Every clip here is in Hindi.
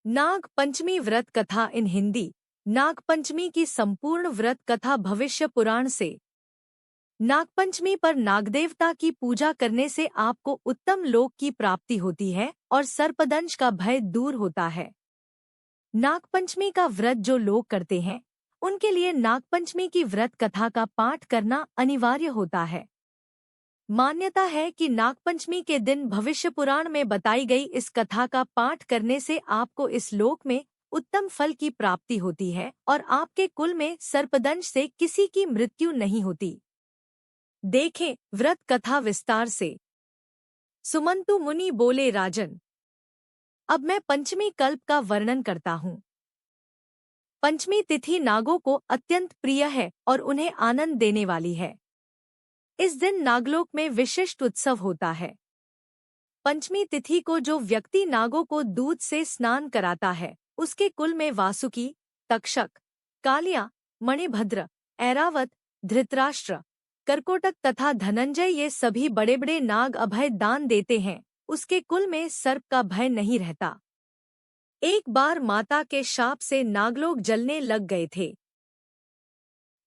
नाग पंचमी व्रत कथा इन हिंदी। नागपंचमी की संपूर्ण व्रत कथा भविष्य पुराण से। नागपंचमी पर नागदेवता की पूजा करने से आपको उत्तम लोक की प्राप्ति होती है और सर्पदंश का भय दूर होता है। नागपंचमी का व्रत जो लोग करते हैं उनके लिए नागपंचमी की व्रत कथा का पाठ करना अनिवार्य होता है। मान्यता है कि नागपंचमी के दिन भविष्य पुराण में बताई गई इस कथा का पाठ करने से आपको इस लोक में उत्तम फल की प्राप्ति होती है और आपके कुल में सर्पदंश से किसी की मृत्यु नहीं होती। देखें व्रत कथा विस्तार से। सुमंतु मुनि बोले, राजन, अब मैं पंचमी कल्प का वर्णन करता हूँ। पंचमी तिथि नागों को अत्यंत प्रिय है और उन्हें आनंद देने वाली है। इस दिन नागलोक में विशिष्ट उत्सव होता है। पंचमी तिथि को जो व्यक्ति नागों को दूध से स्नान कराता है उसके कुल में वासुकी, तक्षक, कालिया, मणिभद्र, ऐरावत, धृतराष्ट्र, कर्कोटक तथा धनंजय ये सभी बड़े बड़े नाग अभय दान देते हैं। उसके कुल में सर्प का भय नहीं रहता। एक बार माता के शाप से नागलोक जलने लग गए थे,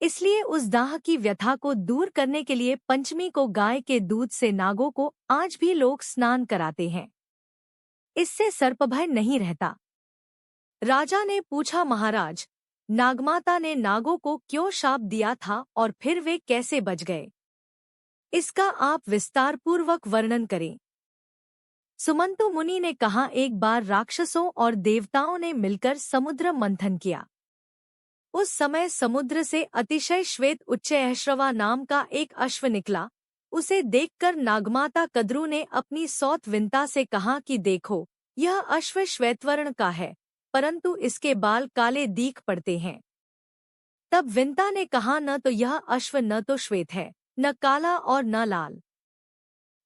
इसलिए उस दाह की व्यथा को दूर करने के लिए पंचमी को गाय के दूध से नागों को आज भी लोग स्नान कराते हैं। इससे सर्पभय नहीं रहता। राजा ने पूछा, महाराज, नागमाता ने नागों को क्यों शाप दिया था और फिर वे कैसे बच गए? इसका आप विस्तार पूर्वक वर्णन करें। सुमंतु मुनि ने कहा, एक बार राक्षसों और देवताओं ने मिलकर समुद्र मंथन किया। उस समय समुद्र से अतिशय श्वेत उच्चैःश्रवा नाम का एक अश्व निकला। उसे देखकर नागमाता कद्रू ने अपनी सौत विंता से कहा कि देखो, यह अश्व श्वेतवर्ण का है, परंतु इसके बाल काले दीख पड़ते हैं। तब विंता ने कहा, न तो यह अश्व न तो श्वेत है, न काला और न लाल।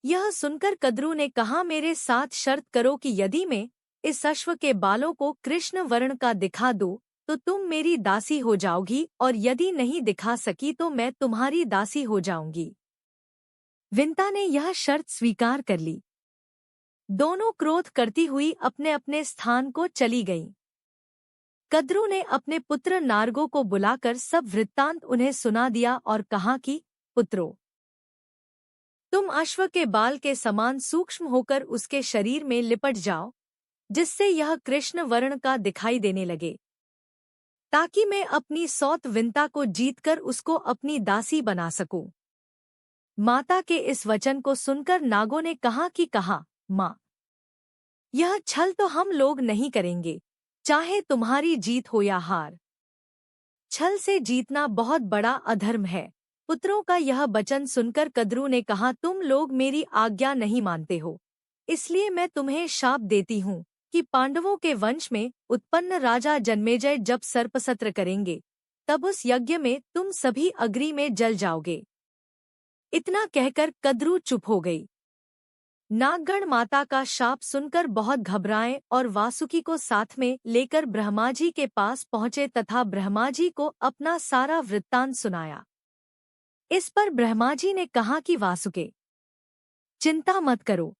यह सुनकर कद्रू ने कहा, मेरे साथ शर्त करो कि यदि मैं इस अश्व के बालों को कृष्ण वर्ण का दिखा दूं तो तुम मेरी दासी हो जाओगी, और यदि नहीं दिखा सकी तो मैं तुम्हारी दासी हो जाऊंगी। विंता ने यह शर्त स्वीकार कर ली। दोनों क्रोध करती हुई अपने अपने स्थान को चली गईं। कद्रू ने अपने पुत्र नारगों को बुलाकर सब वृत्तांत उन्हें सुना दिया और कहा कि पुत्रों, तुम अश्व के बाल के समान सूक्ष्म होकर उसके शरीर में लिपट जाओ, जिससे यह कृष्ण वर्ण का दिखाई देने लगे, ताकि मैं अपनी सौत विंता को जीतकर उसको अपनी दासी बना सकूं। माता के इस वचन को सुनकर नागों ने कहा कि माँ, यह छल तो हम लोग नहीं करेंगे, चाहे तुम्हारी जीत हो या हार। छल से जीतना बहुत बड़ा अधर्म है। पुत्रों का यह वचन सुनकर कद्रू ने कहा, तुम लोग मेरी आज्ञा नहीं मानते हो, इसलिए मैं तुम्हें शाप देती हूँ कि पांडवों के वंश में उत्पन्न राजा जन्मेजय जब सर्पसत्र करेंगे तब उस यज्ञ में तुम सभी अग्नि में जल जाओगे। इतना कहकर कद्रू चुप हो गई। नागगण माता का शाप सुनकर बहुत घबराए और वासुकी को साथ में लेकर ब्रह्मा जी के पास पहुंचे तथा ब्रह्मा जी को अपना सारा वृत्तांत सुनाया। इस पर ब्रह्मा जी ने कहा कि वासुके, चिंता मत करो,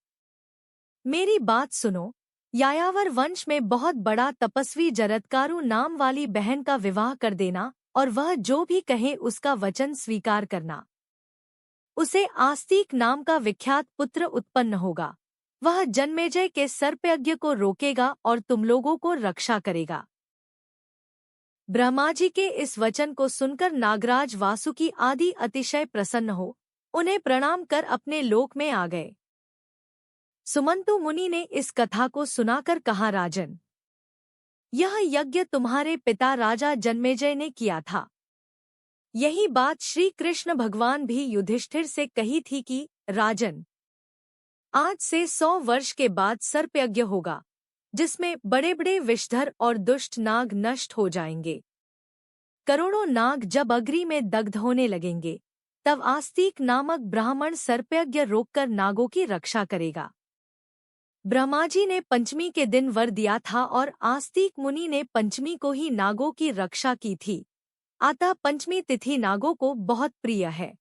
मेरी बात सुनो। यायावर वंश में बहुत बड़ा तपस्वी जरत्कारु नाम वाली बहन का विवाह कर देना और वह जो भी कहे उसका वचन स्वीकार करना। उसे आस्तिक नाम का विख्यात पुत्र उत्पन्न होगा। वह जन्मेजय के सर्पयज्ञ को रोकेगा और तुम लोगों को रक्षा करेगा। ब्रह्मा जी के इस वचन को सुनकर नागराज वासुकी आदि अतिशय प्रसन्न हो उन्हें प्रणाम कर अपने लोक में आ गए। सुमंतु मुनि ने इस कथा को सुनाकर कहा, राजन, यह यज्ञ तुम्हारे पिता राजा जन्मेजय ने किया था। यही बात श्री कृष्ण भगवान भी युधिष्ठिर से कही थी कि राजन, आज से 100 वर्ष के बाद सर्पयज्ञ होगा, जिसमें बड़े बड़े विषधर और दुष्ट नाग नष्ट हो जाएंगे। करोड़ों नाग जब अग्नि में दग्ध होने लगेंगे तब आस्तिक नामक ब्राह्मण सर्पयज्ञ रोककर नागों की रक्षा करेगा। ब्रह्मा जी ने पंचमी के दिन वर दिया था और आस्तिक मुनि ने पंचमी को ही नागों की रक्षा की थी। अतः पंचमी तिथि नागों को बहुत प्रिय है।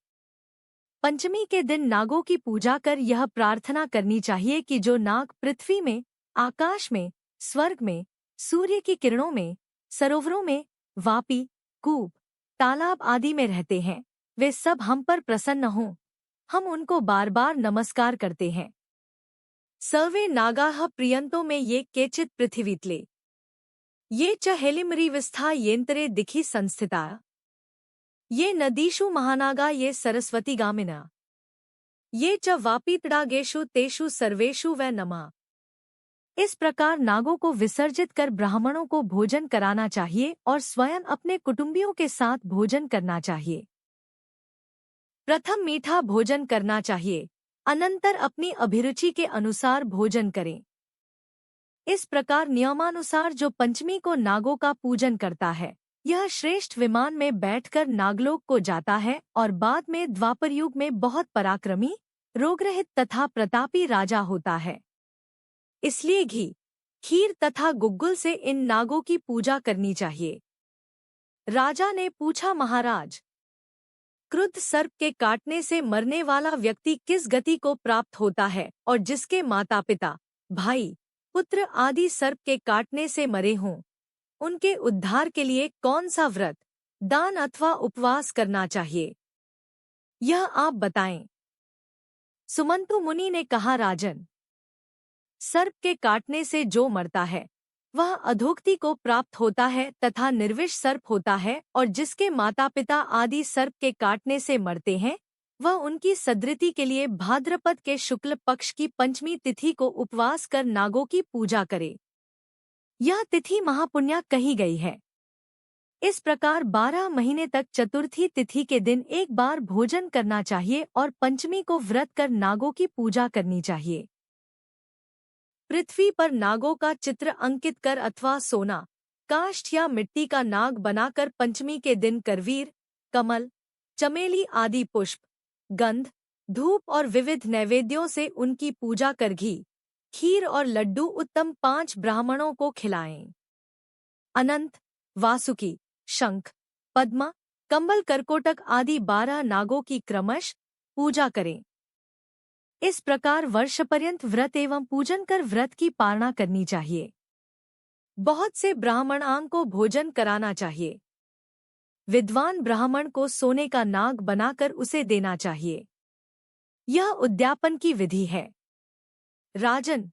पंचमी के दिन नागों की पूजा कर यह प्रार्थना करनी चाहिए कि जो नाग पृथ्वी में, आकाश में, स्वर्ग में, सूर्य की किरणों में, सरोवरों में, वापी, कूप, तालाब आदि में रहते हैं। वे सब हम पर प्रसन्न हों, हम उनको बार बार नमस्कार करते हैं। सर्वे नागाः प्रियंतो में ये केचित् पृथिवीतले ये च हेलिमरीविस्था येन्तरे दिखि संस्थिता ये नदीषु महानागा ये सरस्वतीगामिना ये च वापीतडागेषु तेषु सर्वेषु वै नमः। इस प्रकार नागों को विसर्जित कर ब्राह्मणों को भोजन कराना चाहिए और स्वयं अपने कुटुंबियों के साथ भोजन करना चाहिए। प्रथम मीठा भोजन करना चाहिए, अनंतर अपनी अभिरुचि के अनुसार भोजन करें। इस प्रकार नियमानुसार जो पंचमी को नागों का पूजन करता है, यह श्रेष्ठ विमान में बैठकर नागलोक को जाता है और बाद में द्वापर युग में बहुत पराक्रमी, रोगरहित तथा प्रतापी राजा होता है। इसलिए घी, खीर तथा गुग्गुल से इन नागों की पूजा करनी चाहिए। राजा ने पूछा, महाराज, क्रुद्ध सर्प के काटने से मरने वाला व्यक्ति किस गति को प्राप्त होता है और जिसके माता पिता, भाई, पुत्र आदि सर्प के काटने से मरे हों, उनके उद्धार के लिए कौन सा व्रत, दान अथवा उपवास करना चाहिए, यह आप बताएं। सुमंतु मुनि ने कहा, राजन, सर्प के काटने से जो मरता है वह अधोक्ति को प्राप्त होता है तथा निर्विष सर्प होता है, और जिसके माता पिता आदि सर्प के काटने से मरते हैं वह उनकी सद्गति के लिए भाद्रपद के शुक्ल पक्ष की पंचमी तिथि को उपवास कर नागों की पूजा करे। यह तिथि महापुण्या कही गई है। इस प्रकार 12 महीने तक चतुर्थी तिथि के दिन एक बार भोजन करना चाहिए और पंचमी को व्रत कर नागों की पूजा करनी चाहिए। पृथ्वी पर नागों का चित्र अंकित कर अथवा सोना, काष्ठ या मिट्टी का नाग बनाकर पंचमी के दिन करवीर, कमल, चमेली आदि पुष्प, गंध, धूप और विविध नैवेद्यों से उनकी पूजा कर घी, खीर और लड्डू उत्तम 5 ब्राह्मणों को खिलाएं। अनंत, वासुकी, शंख, पद्म, कंबल, करकोटक आदि 12 नागों की क्रमश पूजा करें। इस प्रकार वर्षपर्यंत व्रत एवं पूजन कर व्रत की पालना करनी चाहिए। बहुत से ब्राह्मणांग को भोजन कराना चाहिए। विद्वान ब्राह्मण को सोने का नाग बनाकर उसे देना चाहिए। यह उद्यापन की विधि है। राजन,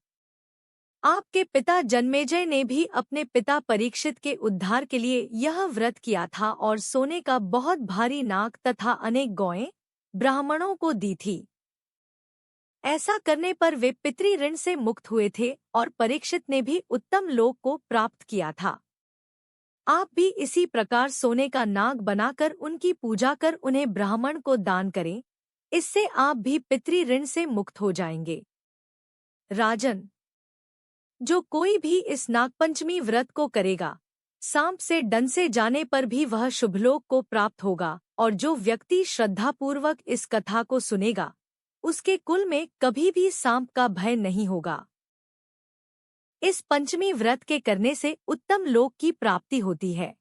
आपके पिता जन्मेजय ने भी अपने पिता परीक्षित के उद्धार के लिए यह व्रत किया था और सोने का बहुत भारी नाग तथा अनेक गौएं ब्राह्मणों को दी थी। ऐसा करने पर वे पितृ ऋण से मुक्त हुए थे और परीक्षित ने भी उत्तम लोक को प्राप्त किया था। आप भी इसी प्रकार सोने का नाग बनाकर उनकी पूजा कर उन्हें ब्राह्मण को दान करें, इससे आप भी पितृ ऋण से मुक्त हो जाएंगे। राजन, जो कोई भी इस नागपंचमी व्रत को करेगा, सांप से डंसे जाने पर भी वह शुभलोक को प्राप्त होगा, और जो व्यक्ति श्रद्धापूर्वक इस कथा को सुनेगा उसके कुल में कभी भी सांप का भय नहीं होगा। इस पंचमी व्रत के करने से उत्तम लोक की प्राप्ति होती है।